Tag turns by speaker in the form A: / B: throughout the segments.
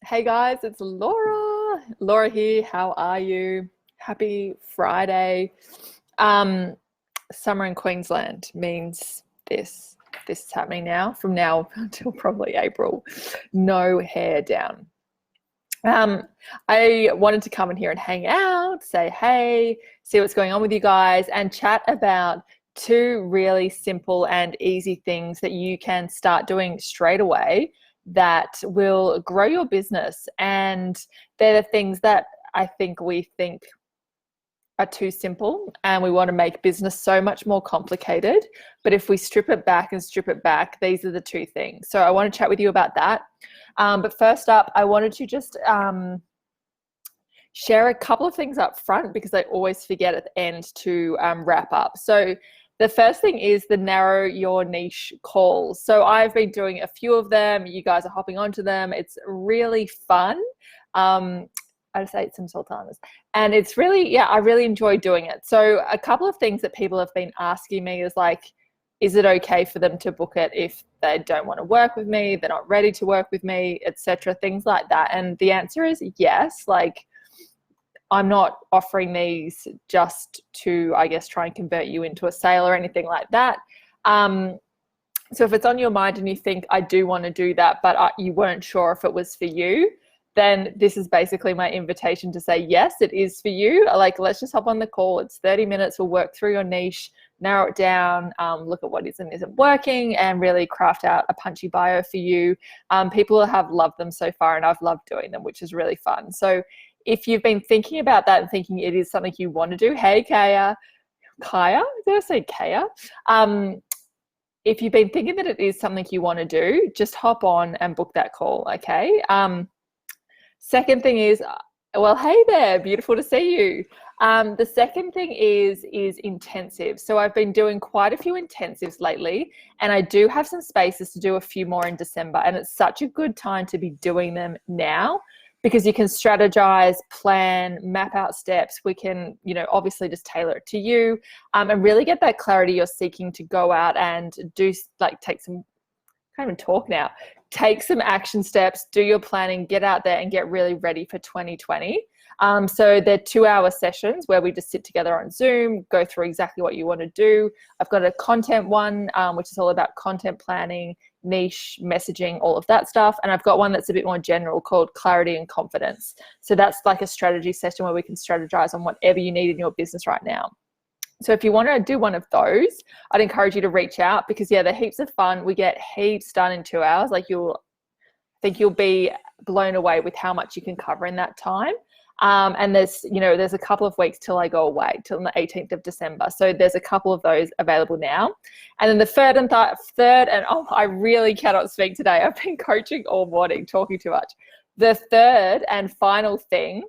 A: Hey guys, it's Laura. Laura here. How are you? Happy Friday. Um, Summer in Queensland means this. This is happening now, from now until probably April. No hair down. Um, I wanted to come in here and hang out, say hey, see what's going on with you guys, and chat about two really simple and easy things that you can start doing straight away that will grow your business. And they're the things that I think we think are too simple and we want to make business so much more complicated. But if we strip it back and strip it back, these are the two things. So I want to chat with you about that. But first up, I wanted to just share a couple of things up front because I always forget at the end to wrap up. So the first thing is the narrow your niche calls. So I've been doing a few of them. You guys are hopping onto them. It's really fun. I just ate some sultanas and it's really, yeah, I really enjoy doing it. So a couple of things that people have been asking me is like, is it okay for them to book it if they don't want to work with me, they're not ready to work with me, etc., things like that? And the answer is yes. Like, I'm not offering these just to, I guess, try and convert you into a sale or anything like that. So if it's on your mind and you think, I do want to do that, but you weren't sure if it was for you, then this is basically my invitation to say, yes, it is for you. Like, let's just hop on the call. It's 30 minutes. We'll work through your niche, narrow it down, look at what is and isn't working, and really craft out a punchy bio for you. People have loved them so far, and I've loved doing them, which is really fun. So if you've been thinking about that and thinking it is something you want to do, hey, Kaya, did I say Kaya? If you've been thinking that it is something you want to do, just hop on and book that call, okay? Second thing is, well, hey there, beautiful to see you. The second thing is intensive. So I've been doing quite a few intensives lately, and I do have some spaces to do a few more in December, and it's such a good time to be doing them now because you can strategize, plan, map out steps. We can, obviously just tailor it to you, and really get that clarity you're seeking to go out and do, like, take some, can't even talk now, take some action steps, do your planning, get out there and get really ready for 2020. So they're 2-hour sessions where we just sit together on Zoom, go through exactly what you want to do. I've got a content one, which is all about content planning, niche, messaging, all of that stuff. And I've got one that's a bit more general called Clarity and Confidence. So that's like a strategy session where we can strategize on whatever you need in your business right now. So if you want to do one of those, I'd encourage you to reach out because, yeah, they're heaps of fun. We get heaps done in 2 hours. Like, I think you'll be blown away with how much you can cover in that time. And there's a couple of weeks till I go away, till the 18th of December. So there's a couple of those available now. And then the third, I really cannot speak today. I've been coaching all morning, talking too much. The third and final thing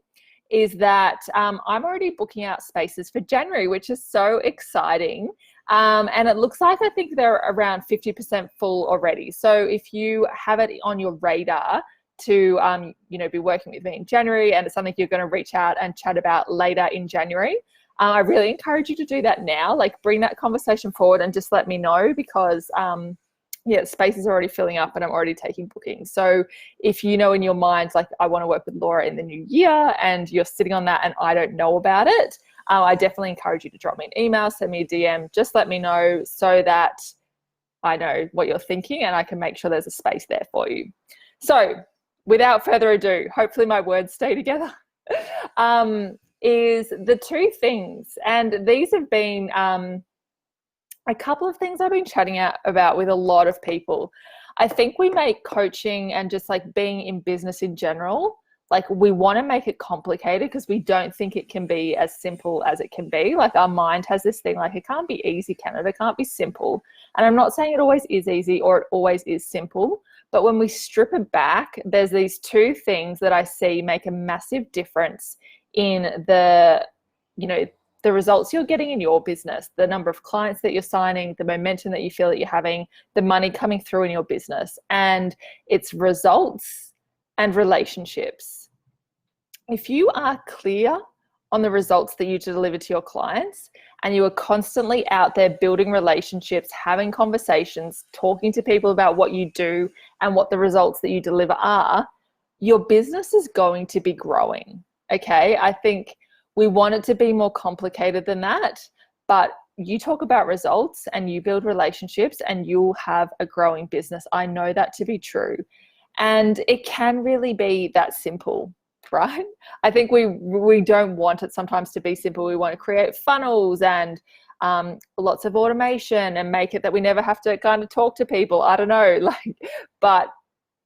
A: is that I'm already booking out spaces for January, which is so exciting. And it looks like I think they're around 50% full already. So if you have it on your radar to be working with me in January, and it's something you're going to reach out and chat about later in January, I really encourage you to do that now. Like, bring that conversation forward and just let me know because space is already filling up and I'm already taking bookings. So if you know in your mind, like, I want to work with Laura in the new year, and you're sitting on that and I don't know about it, I definitely encourage you to drop me an email, send me a DM, just let me know so that I know what you're thinking and I can make sure there's a space there for you. So without further ado, hopefully my words stay together, is the two things. And these have been a couple of things I've been chatting about with a lot of people. I think we make coaching and just like being in business in general, like, we want to make it complicated because we don't think it can be as simple as it can be. Like, our mind has this thing, like, it can't be easy, can it? It can't be simple. And I'm not saying it always is easy or it always is simple, but when we strip it back, there's these two things that I see make a massive difference in the results you're getting in your business, the number of clients that you're signing, the momentum that you feel that you're having, the money coming through in your business, and it's results and relationships. If you are clear on the results that you deliver to your clients and you are constantly out there building relationships, having conversations, talking to people about what you do and what the results that you deliver are, your business is going to be growing. Okay. I think we want it to be more complicated than that, but you talk about results and you build relationships and you'll have a growing business. I know that to be true. And it can really be that simple, right? I think we don't want it sometimes to be simple. We want to create funnels and lots of automation and make it that we never have to kind of talk to people. I don't know, but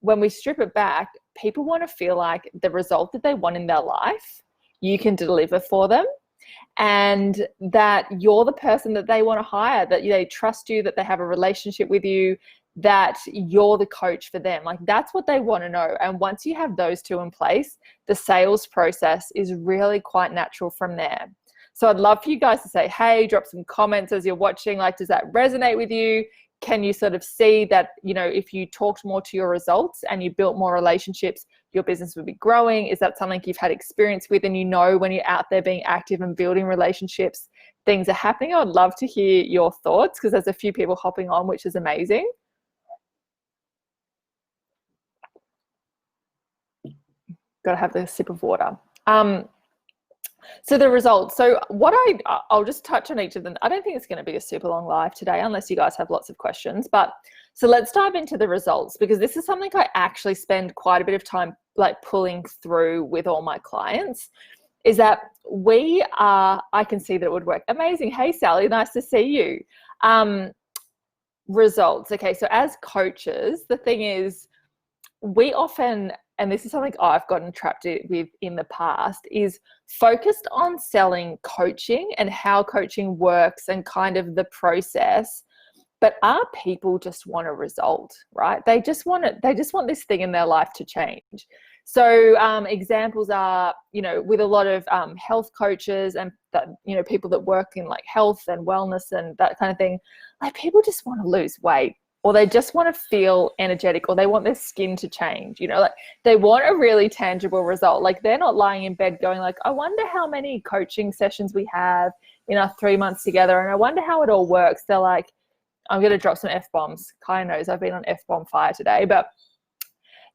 A: when we strip it back, people want to feel like the result that they want in their life, you can deliver for them, and that you're the person that they want to hire, that they trust you, that they have a relationship with you, that you're the coach for them. Like, that's what they want to know. And once you have those two in place, the sales process is really quite natural from there. So I'd love for you guys to say, hey, drop some comments as you're watching. Like, does that resonate with you? Can you sort of see that, if you talked more to your results and you built more relationships, your business would be growing? Is that something you've had experience with, and when you're out there being active and building relationships, things are happening? I'd love to hear your thoughts, because there's a few people hopping on, which is amazing. Got to have the sip of water. So the results. So I'll just touch on each of them. I don't think it's going to be a super long live today unless you guys have lots of questions. But so let's dive into the results, because this is something I actually spend quite a bit of time pulling through with all my clients, is that I can see that it would work. Amazing. Hey, Sally, nice to see you. Results. Okay. So as coaches, the thing is, we often, and this is something I've gotten trapped with in the past, is focused on selling coaching and how coaching works and kind of the process. But our people just want a result, right? They just want this thing in their life to change. So examples are, with a lot of health coaches and that, people that work in health and wellness and that kind of thing, people just want to lose weight, or they just want to feel energetic, or they want their skin to change, they want a really tangible result. They're not lying in bed going I wonder how many coaching sessions we have in our 3 months together, and I wonder how it all works. They're like, I'm going to drop some F-bombs. Kai knows I've been on F-bomb fire today, but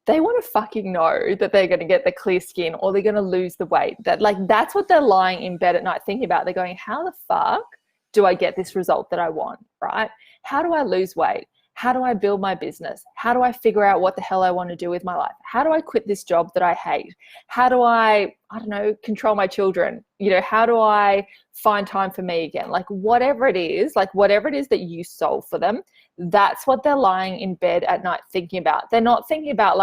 A: they want to fucking know that they're going to get the clear skin, or they're going to lose the weight. That's what they're lying in bed at night thinking about. They're going, how the fuck do I get this result that I want, right? How do I lose weight? How do I build my business? How do I figure out what the hell I want to do with my life? How do I quit this job that I hate? How do I don't know, control my children? How do I find time for me again? Whatever it is that you solve for them, that's what they're lying in bed at night thinking about. They're not thinking about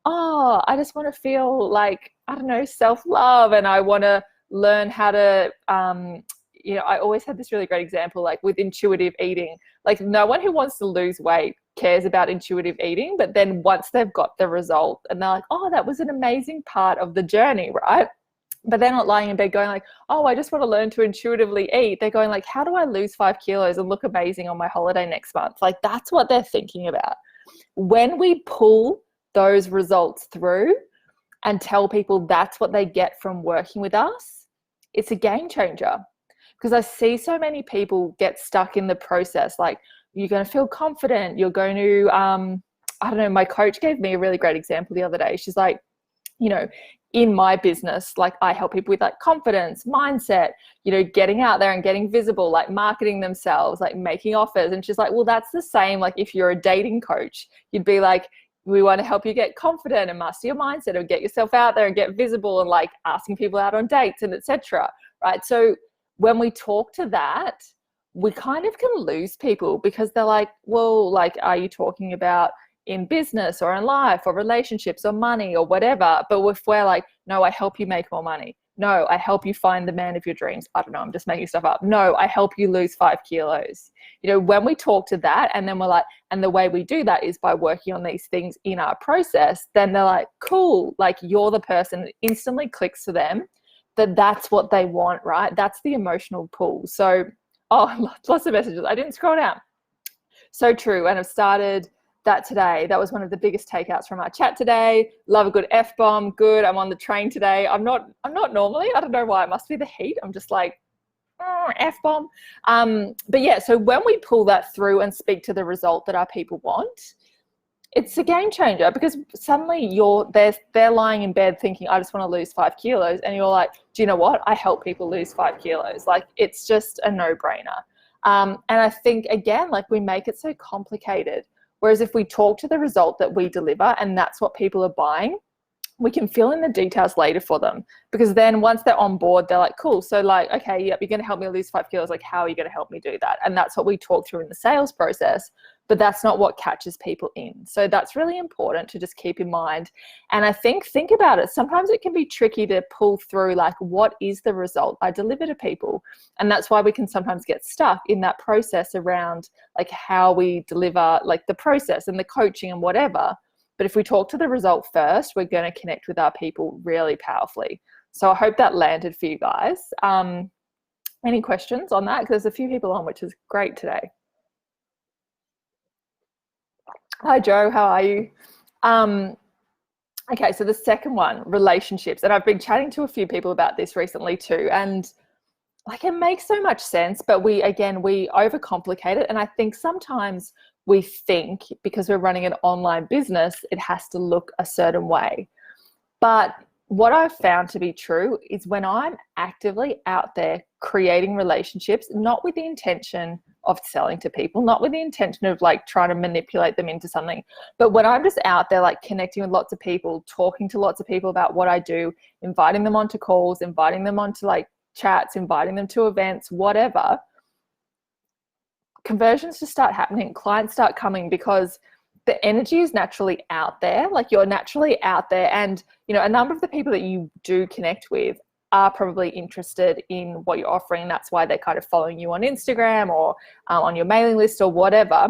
A: oh, I just want to feel I don't know, self-love, and I want to learn how to, I always had this really great example, with intuitive eating. No one who wants to lose weight cares about intuitive eating, but then once they've got the result and they're like, oh, that was an amazing part of the journey, right? But they're not lying in bed going oh, I just want to learn to intuitively eat. They're going how do I lose 5 kilos and look amazing on my holiday next month? That's what they're thinking about. When we pull those results through and tell people that's what they get from working with us, it's a game changer. Because I see so many people get stuck in the process. You're going to feel confident. You're going to, I don't know, my coach gave me a really great example the other day. She's like, in my business, I help people with confidence, mindset, getting out there and getting visible, marketing themselves, making offers. And she's like, well, that's the same. If you're a dating coach, you'd be like, we want to help you get confident and master your mindset, or get yourself out there and get visible, and asking people out on dates and etc. Right. So when we talk to that, we kind of can lose people, because they're like, well, are you talking about in business or in life or relationships or money or whatever? But if we're no, I help you make more money. No, I help you find the man of your dreams. I don't know, I'm just making stuff up. No, I help you lose 5 kilos. When we talk to that, and then we're and the way we do that is by working on these things in our process, then they're like, cool, you're the person. It instantly clicks to them that's what they want, right? That's the emotional pull. So, lots of messages. I didn't scroll down. So true. And I've started that today. That was one of the biggest takeouts from our chat today. Love a good F-bomb. Good. I'm on the train today. I'm not normally. I don't know why. It must be the heat. I'm just F-bomb. But yeah, so when we pull that through and speak to the result that our people want, it's a game changer, because suddenly they're lying in bed thinking, I just want to lose 5 kilos, and you're like, do you know what? I help people lose 5 kilos. Like, it's just a no-brainer. And I think, again, like, we make it so complicated. Whereas if we talk to the result that we deliver and that's what people are buying, we can fill in the details later for them, because then once they're on board, they're like, cool. So like, okay, yep, you're going to help me lose 5 kilos. Like, how are you going to help me do that? And that's what we talk through in the sales process, but that's not what catches people in. So that's really important to just keep in mind. And I think about it. Sometimes it can be tricky to pull through, like, what is the result I deliver to people? And that's why we can sometimes get stuck in that process around like how we deliver, like the process and the coaching and whatever. But if we talk to the result first, we're going to connect with our people really powerfully. So I hope that landed for you guys. Any questions on that? Because there's a few people on, which is great today. Hi, Joe. How are you? Okay, so the second one, relationships. And I've been chatting to a few people about this recently too. And like, it makes so much sense, but we overcomplicate it. And I think sometimes we think because we're running an online business, it has to look a certain way. But what I've found to be true is when I'm actively out there creating relationships, not with the intention of selling to people, not with the intention of like trying to manipulate them into something, but when I'm just out there like connecting with lots of people, talking to lots of people about what I do, inviting them onto calls, inviting them onto like chats, inviting them to events, whatever, conversions just start happening, clients start coming, because the energy is naturally out there. Like, you're naturally out there, and you know, a number of the people that you do connect with are probably interested in what you're offering. That's why they're kind of following you on Instagram or on your mailing list or whatever.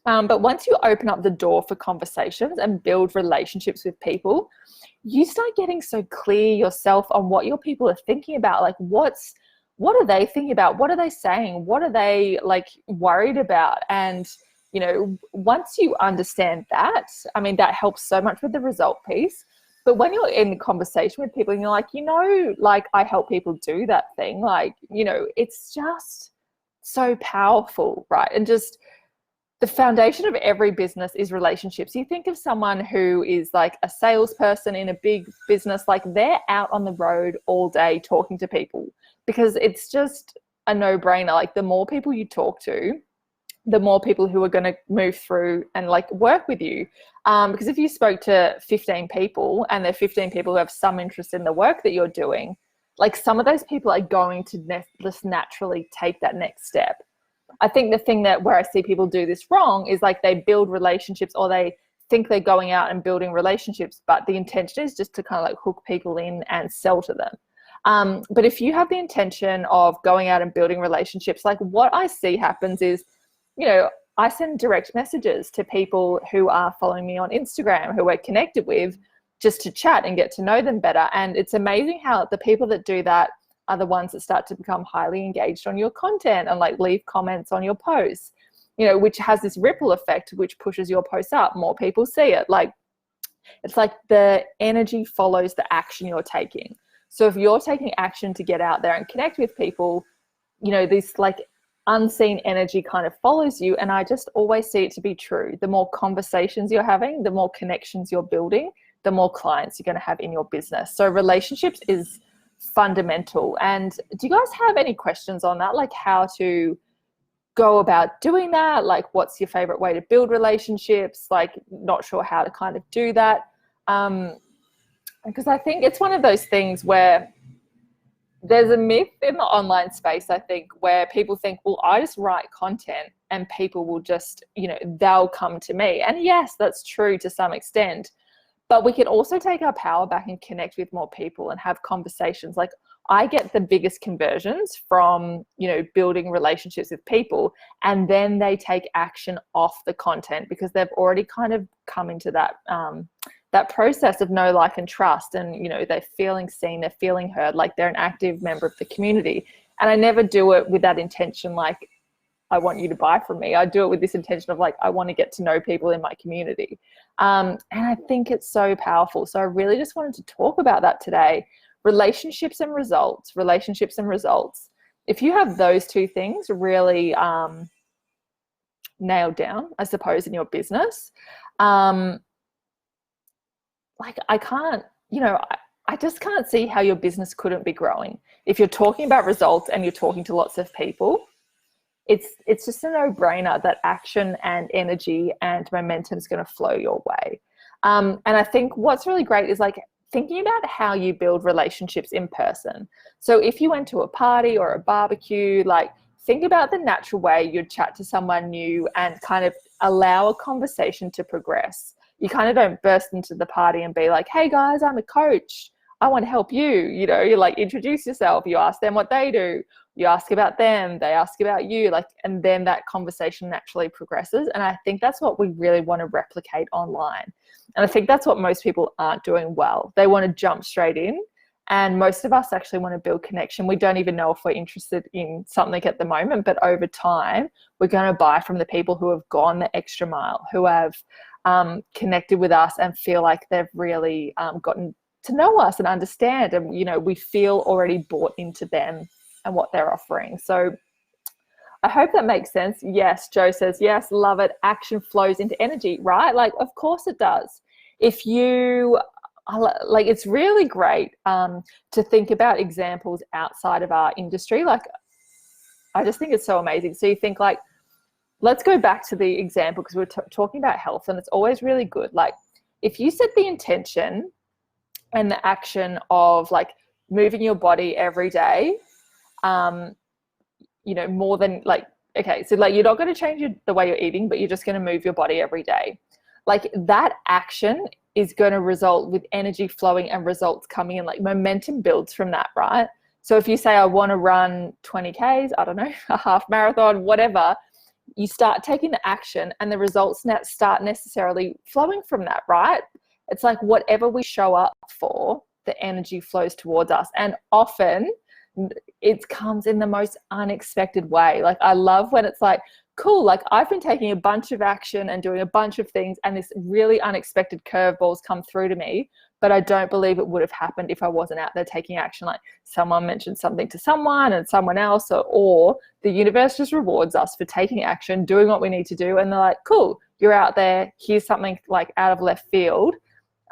A: But once you open up the door for conversations and build relationships with people, you start getting so clear yourself on what your people are thinking about. Like, what are they thinking about? What are they saying? What are they like worried about? And, you know, once you understand that, I mean, that helps so much with the result piece. But when you're in conversation with people and you're like, you know, like, I help people do that thing, like, you know, it's just so powerful, right? And just the foundation of every business is relationships. You think of someone who is like a salesperson in a big business, like, they're out on the road all day talking to people, because it's just a no-brainer. Like, the more people you talk to, the more people who are going to move through and like work with you. Because if you spoke to 15 people and they're 15 people who have some interest in the work that you're doing, like, some of those people are going to just naturally take that next step. I think the thing that where I see people do this wrong is like they build relationships, or they think they're going out and building relationships, but the intention is just to kind of like hook people in and sell to them. But if you have the intention of going out and building relationships, like, what I see happens is, you know, I send direct messages to people who are following me on Instagram, who we're connected with, just to chat and get to know them better. And it's amazing how the people that do that are the ones that start to become highly engaged on your content and like leave comments on your posts, you know, which has this ripple effect, which pushes your posts up. More people see it. Like, it's like the energy follows the action you're taking. So if you're taking action to get out there and connect with people, you know, this like unseen energy kind of follows you. And I just always see it to be true. The more conversations you're having, the more connections you're building, the more clients you're going to have in your business. So relationships is fundamental. And do you guys have any questions on that? Like, how to go about doing that? Like, what's your favorite way to build relationships? Like, not sure how to kind of do that. Because I think it's one of those things where there's a myth in the online space, I think, where people think, well, I just write content and people will just, you know, they'll come to me. And yes, that's true to some extent. But we can also take our power back and connect with more people and have conversations. Like, I get the biggest conversions from, you know, building relationships with people, and then they take action off the content because they've already kind of come into that that process of know, like, and trust. And, you know, they're feeling seen, they're feeling heard, like they're an active member of the community. And I never do it with that intention, like, I want you to buy from me. I do it with this intention of like, I want to get to know people in my community. And I think it's so powerful. So I really just wanted to talk about that today. Relationships and results, relationships and results. If you have those two things really nailed down, I suppose, in your business, Like I can't, I just can't see how your business couldn't be growing. If you're talking about results and you're talking to lots of people, it's just a no-brainer that action and energy and momentum is going to flow your way. And I think what's really great is like thinking about how you build relationships in person. So if you went to a party or a barbecue, like think about the natural way you'd chat to someone new and kind of allow a conversation to progress. You kind of don't burst into the party and be like, hey guys, I'm a coach, I want to help you. You like introduce yourself, you ask them what they do, you ask about them, they ask about you, like, and then that conversation naturally progresses. And I think that's what we really want to replicate online. And I think that's what most people aren't doing well. They want to jump straight in. And most of us actually want to build connection. We don't even know if we're interested in something at the moment, but over time, we're going to buy from the people who have gone the extra mile, who have connected with us and feel like they've really gotten to know us and understand. And, we feel already bought into them and what they're offering. So I hope that makes sense. Yes, Joe says, yes, love it. Action flows into energy, right? Like, of course it does. If you like, it's really great to think about examples outside of our industry. Like, I just think it's so amazing. So you think like, let's go back to the example because we're talking about health, and it's always really good. Like if you set the intention and the action of like moving your body every day, more than like, okay, so like you're not going to change the way you're eating, but you're just going to move your body every day. Like that action is going to result with energy flowing and results coming in, like momentum builds from that, right? So if you say, I want to run 20 Ks, I don't know, a half marathon, whatever, you start taking the action and the results start necessarily flowing from that, right? It's like whatever we show up for, the energy flows towards us. And often it comes in the most unexpected way. Like I love when it's like, cool, like I've been taking a bunch of action and doing a bunch of things and this really unexpected curveballs come through to me, but I don't believe it would have happened if I wasn't out there taking action. Like someone mentioned something to someone and someone else, or the universe just rewards us for taking action, doing what we need to do. And they're like, cool, you're out there, here's something like out of left field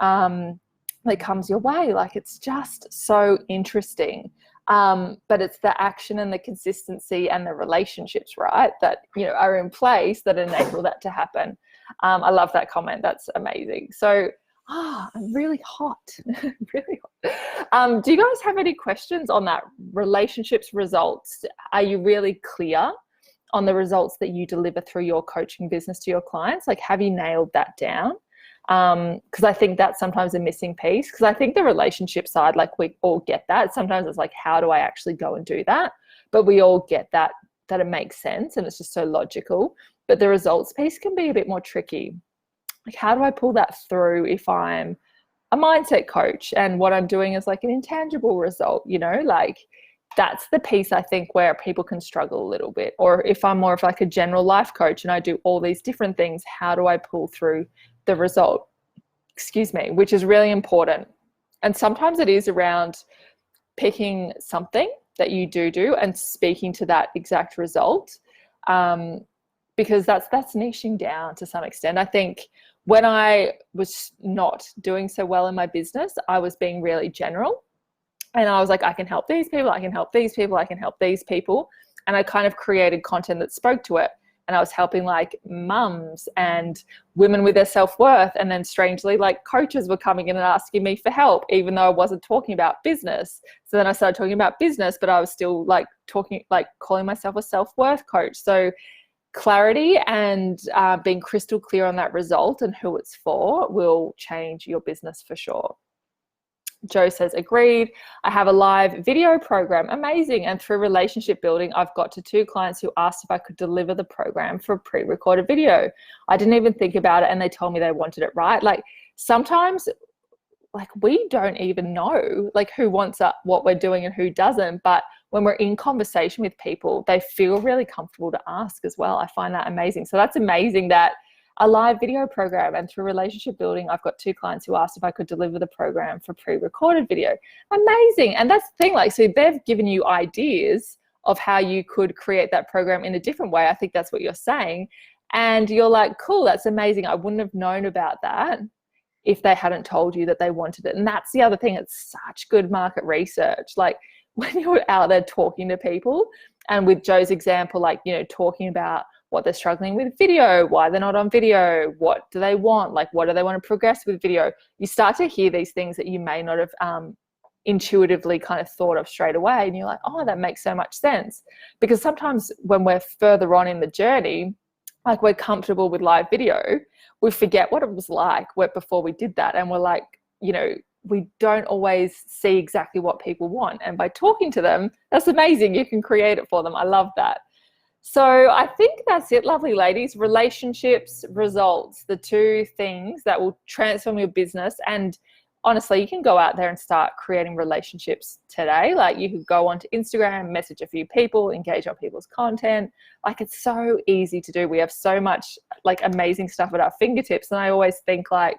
A: that comes your way. Like it's just so interesting. But it's the action and the consistency and the relationships, right, that are in place that enable that to happen. I love that comment. That's amazing. So I'm really hot. Really hot. Do you guys have any questions on that? Relationships, results. Are you really clear on the results that you deliver through your coaching business to your clients? Like, have you nailed that down? Because I think that's sometimes a missing piece, because I think the relationship side, like we all get that. Sometimes it's like, how do I actually go and do that? But we all get that it makes sense and it's just so logical. But the results piece can be a bit more tricky. Like, how do I pull that through if I'm a mindset coach and what I'm doing is like an intangible result, like that's the piece I think where people can struggle a little bit. Or if I'm more of like a general life coach and I do all these different things, how do I pull through the result, which is really important. And sometimes it is around picking something that you do and speaking to that exact result, because that's niching down to some extent. I think when I was not doing so well in my business, I was being really general, and I was like, I can help these people, I can help these people, I can help these people, and I kind of created content that spoke to it. And I was helping like mums and women with their self-worth. And then strangely, like coaches were coming in and asking me for help, even though I wasn't talking about business. So then I started talking about business, but I was still like calling myself a self-worth coach. So clarity and being crystal clear on that result and who it's for will change your business for sure. Joe says, agreed. I have a live video program. Amazing. And through relationship building, I've got to 2 clients who asked if I could deliver the program for a pre-recorded video. I didn't even think about it and they told me they wanted it, right? Like sometimes like we don't even know like who wants what we're doing and who doesn't. But when we're in conversation with people, they feel really comfortable to ask as well. I find that amazing. So that's amazing that a live video program, and through relationship building, I've got 2 clients who asked if I could deliver the program for pre-recorded video. Amazing. And that's the thing, like, so they've given you ideas of how you could create that program in a different way. I think that's what you're saying. And you're like, cool, that's amazing. I wouldn't have known about that if they hadn't told you that they wanted it. And that's the other thing. It's such good market research. Like when you're out there talking to people, and with Joe's example, like, you know, talking about what they're struggling with video, why they're not on video, what do they want, like what do they want to progress with video, you start to hear these things that you may not have intuitively kind of thought of straight away. And you're like, oh, that makes so much sense. Because sometimes when we're further on in the journey, like we're comfortable with live video, we forget what it was like before we did that. And we're like, you know, we don't always see exactly what people want. And by talking to them, that's amazing. You can create it for them. I love that. So I think that's it, lovely ladies. Relationships, results, the two things that will transform your business. And honestly, you can go out there and start creating relationships today. Like you could go onto Instagram, message a few people, engage on people's content. Like it's so easy to do. We have so much like amazing stuff at our fingertips. And I always think like,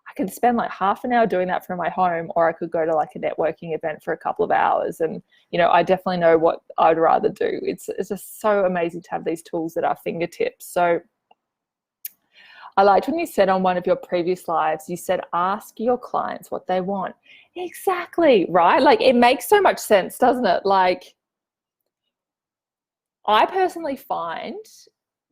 A: I can spend like half an hour doing that from my home, or I could go to like a networking event for a couple of hours. And, you know, I definitely know what I'd rather do. It's just so amazing to have these tools at our fingertips. So I liked when you said on one of your previous lives, you said, ask your clients what they want. Exactly, right? Like it makes so much sense, doesn't it? Like I personally find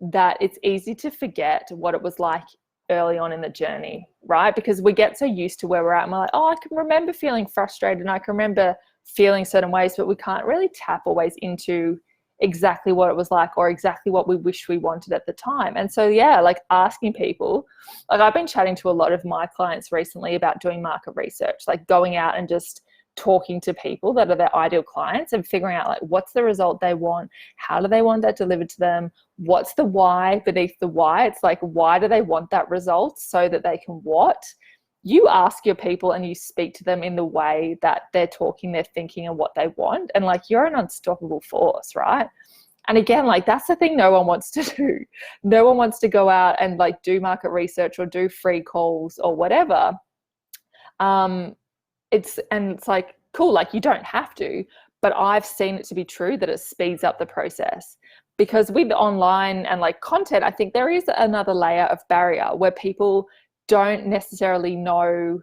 A: that it's easy to forget what it was like early on in the journey, right? Because we get so used to where we're at and we're like, oh, I can remember feeling frustrated and I can remember feeling certain ways, but we can't really tap always into exactly what it was like or exactly what we wish we wanted at the time. And so, yeah, like asking people, like I've been chatting to a lot of my clients recently about doing market research, like going out and just talking to people that are their ideal clients and figuring out like what's the result they want, how do they want that delivered to them, what's the why beneath the why. It's like, why do they want that result so that they can what? You ask your people and you speak to them in the way that they're talking, they're thinking and what they want. And like you're an unstoppable force, right? And again, like that's the thing no one wants to do. No one wants to go out and like do market research or do free calls or whatever. It's like, cool, like you don't have to, but I've seen it to be true that it speeds up the process. Because with online and like content, I think there is another layer of barrier where people don't necessarily know,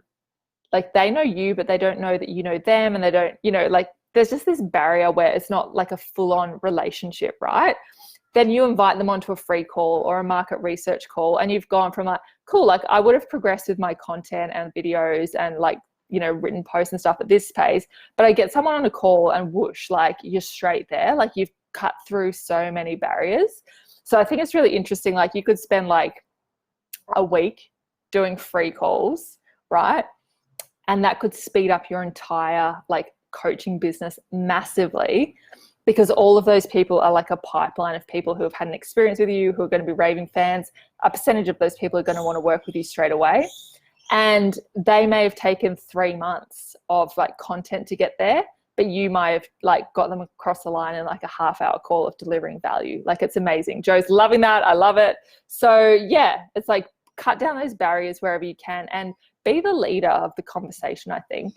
A: like they know you, but they don't know that you know them, and they don't, you know, like there's just this barrier where it's not like a full-on relationship, right? Then you invite them onto a free call or a market research call, and you've gone from like, cool, like I would have progressed with my content and videos and like, you know, written posts and stuff at this pace, but I get someone on a call and whoosh, like you're straight there, like you've cut through so many barriers. So I think it's really interesting. Like you could spend like a week doing free calls, right? And that could speed up your entire like coaching business massively, because all of those people are like a pipeline of people who have had an experience with you, who are going to be raving fans. A percentage of those people are going to want to work with you straight away. And they may have taken 3 months of like content to get there, but you might have like got them across the line in like a half-hour call of delivering value. Like it's amazing. Joe's loving that. I love it. So yeah, it's like cut down those barriers wherever you can and be the leader of the conversation. I think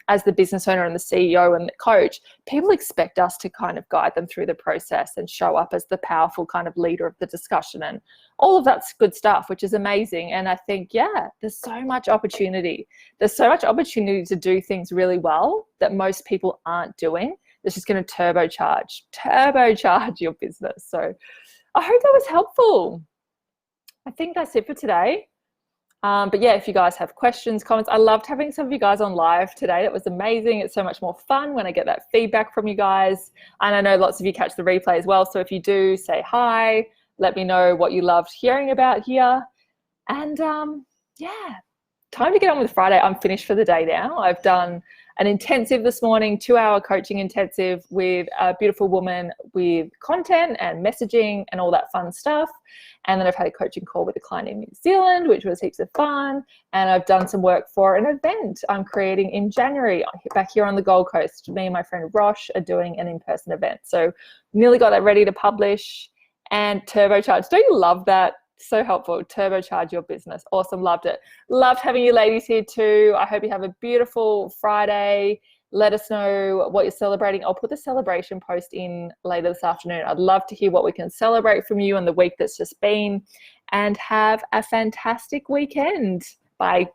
A: as the business owner and the CEO and the coach, people expect us to kind of guide them through the process and show up as the powerful kind of leader of the discussion, and all of that's good stuff, which is amazing. And I think, yeah, there's so much opportunity. There's so much opportunity to do things really well that most people aren't doing. That's just going to turbocharge your business. So I hope that was helpful. I think that's it for today. But yeah, if you guys have questions, comments, I loved having some of you guys on live today. That was amazing. It's so much more fun when I get that feedback from you guys. And I know lots of you catch the replay as well. So if you do, say hi, let me know what you loved hearing about here. And yeah, time to get on with Friday. I'm finished for the day now. I've done an intensive this morning, 2-hour coaching intensive with a beautiful woman with content and messaging and all that fun stuff. And then I've had a coaching call with a client in New Zealand, which was heaps of fun. And I've done some work for an event I'm creating in January back here on the Gold Coast. Me and my friend Rosh are doing an in-person event. So nearly got that ready to publish and turbocharge. Don't you love that? So helpful. Turbocharge your business. Awesome. Loved it. Loved having you ladies here too. I hope you have a beautiful Friday. Let us know what you're celebrating. I'll put the celebration post in later this afternoon. I'd love to hear what we can celebrate from you in the week that's just been, and have a fantastic weekend. Bye.